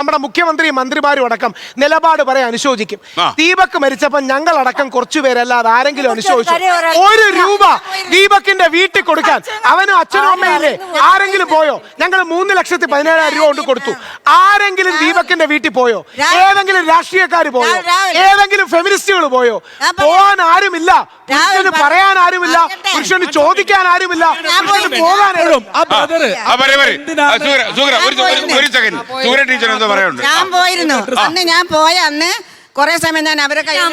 നമ്മുടെ മുഖ്യമന്ത്രി മന്ത്രിമാരും അടക്കം നിലപാട് പറയാൻ അനുശോചിക്കും. ദീപക് മരിച്ചപ്പോൾ ഞങ്ങളടക്കം കുറച്ചുപേരല്ലാതെ ആരെങ്കിലും അനുശോചിച്ചു? 1 രൂപ ദീപകിന്റെ വീട്ടിൽ കൊടുക്കാൻ അവനും അച്ഛനും അമ്മയില്ലേ? ആരെങ്കിലും പോയോ? ഞങ്ങൾ 3,17,000 രൂപ കൊണ്ട് കൊടുത്തു. ആരെങ്കിലും ദീപകിന്റെ വീട്ടിൽ പോയോ? ഏതെങ്കിലും രാഷ്ട്രീയക്കാർ പോയോ? ഏതെങ്കിലും ഫെമിനിസ്റ്റുകൾ പോയോ? പോവാൻ ആരുമില്ല. പുരുഷന് പറയാൻ ആരുമില്ല, പുരുഷന് ചോദിക്കാൻ ആരുമില്ല, പുരുഷന് പോകാൻ ഞാൻ പോയിരുന്നു. അന്ന് ഞാൻ പോയ അന്ന് കൊറേ സമയം ഞാൻ അവരെ ഞാൻ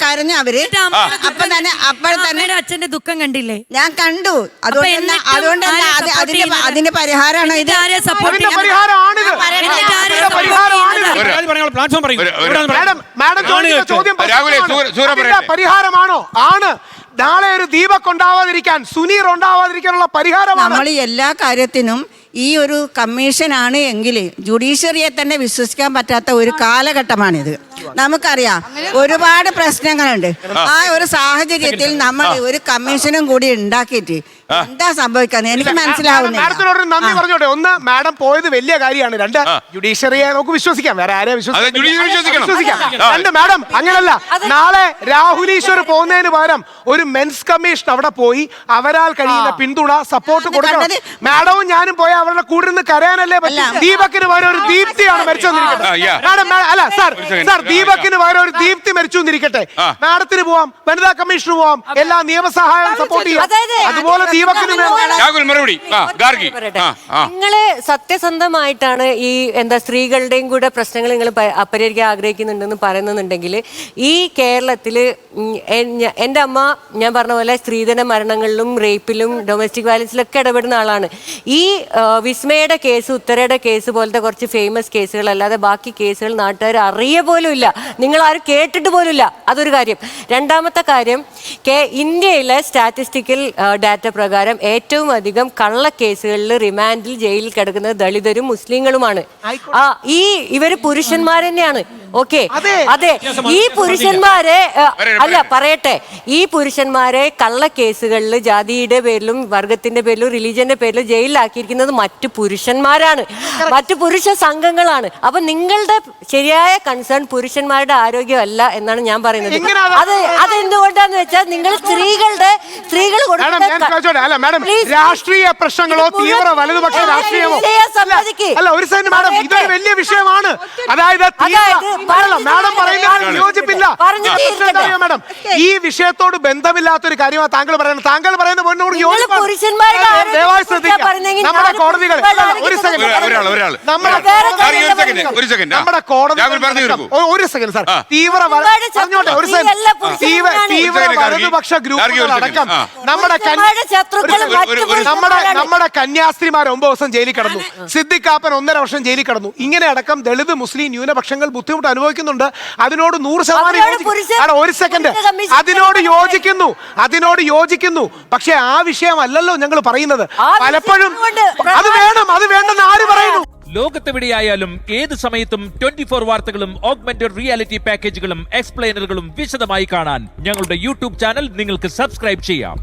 കരഞ്ഞു. അവര് അപ്പൊ തന്നെ അച്ഛന്റെ ദുഃഖം കണ്ടില്ലേ? ഞാൻ കണ്ടു. അതുകൊണ്ട് അതിന്റെ പരിഹാരമാണോ ഇത്? പരിഹാരമാണോ? ആണ്. നാളെ ഒരു ദീപക് ഉണ്ടാവാതിരിക്കാൻ, സുനീർ ഉണ്ടാവാതിരിക്കാനുള്ള പരിഹാരമാണ്. നമ്മൾ എല്ലാ കാര്യത്തിനും ഈ ഒരു കമ്മീഷനാണ് എങ്കിൽ ജുഡീഷ്യറിയെ തന്നെ വിശ്വസിക്കാൻ പറ്റാത്ത ഒരു കാലഘട്ടമാണിത്. നമുക്കറിയാം ഒരുപാട് പ്രശ്നങ്ങളുണ്ട്. ആ ഒരു സാഹചര്യത്തിൽ നമ്മൾ ഒരു കമ്മീഷനും കൂടി ഉണ്ടാക്കിയിട്ട് എന്താ സംഭവിക്കാന്ന് എനിക്ക് മനസ്സിലാവുന്നില്ല. മാഡത്തിനോട് നന്ദി പറഞ്ഞോട്ടെ. ഒന്ന്, മാഡം പോയത് വലിയ കാര്യമാണ്. 2, ജുഡീഷ്യറിയെ നമുക്ക് വിശ്വസിക്കാം. വേറെ ആരെയും വിശ്വസിക്കാം. 2, മാഡം അങ്ങനല്ല. നാളെ രാഹുൽ ഈശ്വർ പോകുന്നതിന് പകരം ഒരു മെൻസ് കമ്മീഷൻ അവിടെ പോയി അവരാൽ കഴിയുന്ന പിന്തുണ, സപ്പോർട്ട് കൊടുക്കണം. മാഡവും ഞാനും പോയ അവരുടെ കൂടെ നിന്ന് കരയാനല്ലേ പറ്റും. ദീപകിന് പകരം ഒരു ദീപ്തിയാണ് മരിച്ചു വന്നിരിക്കട്ടെ. മാഡം അല്ല സാർ, ദീപകിന് പകരം ഒരു ദീപ്തി മരിച്ചു വന്നിരിക്കട്ടെ. മാഡത്തിന് പോവാം, വനിതാ കമ്മീഷന് പോവാം, എല്ലാ നിയമസഹായവും സപ്പോർട്ട് ചെയ്യാം. അതുപോലെ നിങ്ങള് സത്യസന്ധമായിട്ടാണ് ഈ സ്ത്രീകളുടെയും കൂടെ പ്രശ്നങ്ങൾ നിങ്ങൾ പരിഹരിക്കാൻ ആഗ്രഹിക്കുന്നുണ്ടെന്ന് പറയുന്നുണ്ടെങ്കിൽ ഈ കേരളത്തില് എൻ്റെ അമ്മ ഞാൻ പറഞ്ഞ പോലെ സ്ത്രീധന മരണങ്ങളിലും റേപ്പിലും ഡൊമസ്റ്റിക് വയലൻസിലൊക്കെ ഇടപെടുന്ന ആളാണ്. ഈ വിസ്മയുടെ കേസ്, ഉത്തരയുടെ കേസ് പോലത്തെ കുറച്ച് ഫേമസ് കേസുകൾ അല്ലാതെ ബാക്കി കേസുകൾ നാട്ടുകാർ അറിയ പോലും ഇല്ല, നിങ്ങൾ ആരും കേട്ടിട്ട് പോലും ഇല്ല. അതൊരു കാര്യം. രണ്ടാമത്തെ കാര്യം, ഇന്ത്യയിലെ സ്റ്റാറ്റിസ്റ്റിക്കൽ ഡാറ്റ പ്രകാരം ഏറ്റവും അധികം കള്ളക്കേസുകളിൽ റിമാൻഡിൽ ജയിലിൽ കിടക്കുന്നത് ദളിതരും മുസ്ലിങ്ങളുമാണ്. ഇവര് പുരുഷന്മാർ തന്നെയാണ്. ഓക്കെ, അതെ. ഈ പുരുഷന്മാരെ പറയട്ടെ, ഈ പുരുഷന്മാരെ കള്ളക്കേസുകളിൽ ജാതിയുടെ പേരിലും വർഗത്തിന്റെ പേരിലും റിലീജിയന്റെ പേരിലും ജയിലിലാക്കിയിരിക്കുന്നത് മറ്റു പുരുഷന്മാരാണ്, മറ്റു പുരുഷ സംഘങ്ങളാണ്. അപ്പൊ നിങ്ങളുടെ ശരിയായ കൺസേൺ പുരുഷന്മാരുടെ ആരോഗ്യമല്ല എന്നാണ് ഞാൻ പറയുന്നത്. അതെന്തുകൊണ്ടാന്ന് വെച്ചാൽ നിങ്ങൾ സ്ത്രീകൾ രാഷ്ട്രീയ പ്രശ്നങ്ങളോ തീവ്ര വലതുപക്ഷ രാഷ്ട്രീയമോ അല്ല. ഒരു സെക്കൻഡ് മാഡം, ഇതൊരു വലിയ വിഷയമാണ്. അതായത് മാഡം പറയുന്നത് യോജിപ്പില്ല. മാഡം, ഈ വിഷയത്തോട് ബന്ധമില്ലാത്തൊരു കാര്യമാണ് താങ്കൾ പറയുന്നത്. താങ്കൾ പറയുന്ന ദയവായി ശ്രദ്ധിക്കുക. നമ്മുടെ കോടതികൾ ഒരു സെക്കൻഡ് സാർ, തീവ്ര വലതുപക്ഷ ഗ്രൂപ്പുകളടക്കം നമ്മുടെ കന്യാസ്ത്രീമാർ 9 ദിവസം ജയിലിൽ കിടന്നു. സിദ്ദിഖാപ്പൻ 1.5 വർഷം ജയിലിൽ കിടന്നു. ഇങ്ങനെ അടക്കം ദളിത് മുസ്ലിം ന്യൂനപക്ഷങ്ങൾ ബുദ്ധിമുട്ട് അനുഭവിക്കുന്നുണ്ട്. അതിനോട് 100% ഒരു സെക്കൻഡ് അതിനോട് യോജിക്കുന്നു. പക്ഷെ ആ വിഷയമല്ലല്ലോ ഞങ്ങൾ പറയുന്നത്. പലപ്പോഴും അത് വേണ്ടെന്ന് ആര് പറയുന്നു? ലോകത്തെവിടെയായാലും ഏത് സമയത്തും 24 വാർത്തകളും ഓഗ്മെന്റഡ് റിയാലിറ്റി പാക്കേജുകളും എക്സ്പ്ലെയിനറുകളും വിശദമായി കാണാൻ ഞങ്ങളുടെ യൂട്യൂബ് ചാനൽ നിങ്ങൾക്ക് സബ്സ്ക്രൈബ് ചെയ്യാം.